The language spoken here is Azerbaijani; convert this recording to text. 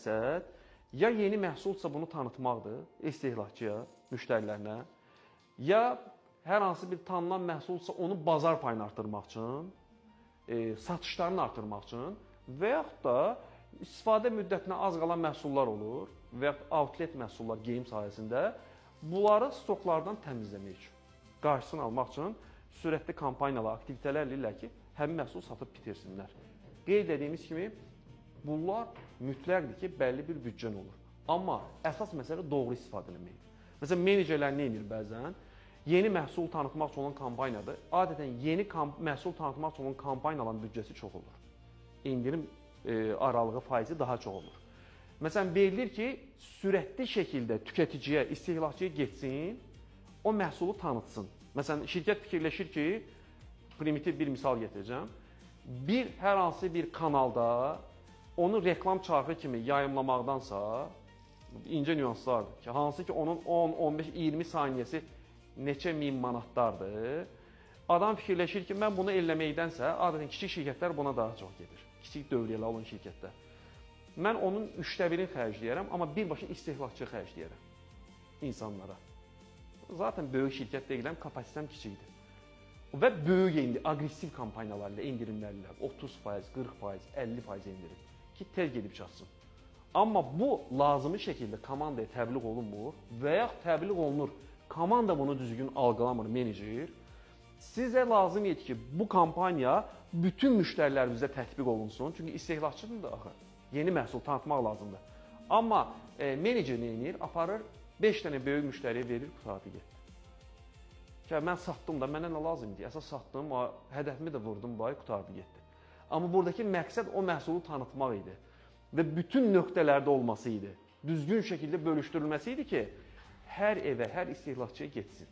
məqsəd ya yeni məhsulsa bunu tanıtmaqdır istehlakçıya, müştərilərinə, ya hər hansı bir tanınan məhsulsa onun bazar payını artırmaq üçün, satışlarını artırmaq üçün və yaxud da istifadə müddətinə az qalan məhsullar olur və yaxud outlet məhsullar geyim sahəsində bunları stoklardan təmizləmək üçün, qarşısını almaq üçün sürətli kampaniyalar, aktivitələr eləyirlər ki, həmin məhsul satıb bitirsinlər. Qeyd etdiyimiz kimi, bunlar mütləqdir ki, bəlli bir büdcən olur. Amma əsas məsələ doğru istifadə etməkdir. Məsələn, menecerlər nə edir bəzən? Yeni məhsul tanıtmaq üçün olan kampaniyadır. Adətən yeni məhsul tanıtmaq üçün olan kampaniyaların büdcəsi çox olur. İndirim aralığı faizi daha çox olur. Məsələn, verilir ki, sürətli şəkildə tükəticiyə, istehlakçıya getsin, o məhsulu tanıtsın. Məsələn, şirkət fikirləşir ki, primitiv bir misal getirəcəm. Hər hansı bir kanalda onu reklam çarxı kimi yayımlamaqdansa, incə nüanslardır ki, hansı ki onun 10, 15, 20 saniyəsi neçə min manatlardır. Adam fikirləşir ki, mən bunu eləməkdənsə, adətən kiçik şirkətlər buna daha çox gedir. Kiçik dövriyyəli olan şirkətlər. Mən onun 1/3-ni xərcləyərəm, amma birbaşa istehlakçı xərcləyərəm insanlara. Zaten böyük şirkət deyiləm, kapasitem kiçikdir. Və böyük aqressiv kampaniyalarla, indirimlərlə 30%, 40%, 50% indirim ki, tez gedib çatsın. Amma bu lazımi şəkildə komandaya təbliğ olunmur və yaxud təbliğ olunur, komanda bunu düzgün algılamır, menecer. Sizə lazım idi ki, bu kampaniya bütün müştərilərimizə tətbiq olunsun. Çünki istehlakçıdır da axı, yeni məhsul tanıtmaq lazımdır. Amma menecer nə edir? Aparır, 5 dənə böyük müştəriyə verir, qurtardı getdi. Mən satdım da, mənə nə lazımdır? Əsas satdım, hədəfimi də vurdum, qurtardı getdi. Amma buradakı məqsəd o məhsulu tanıtmaq idi və bütün nöqtələrdə olması idi. Düzgün şəkildə bölüşdürülməsi idi ki, hər evə, hər istehlakçıya getsin.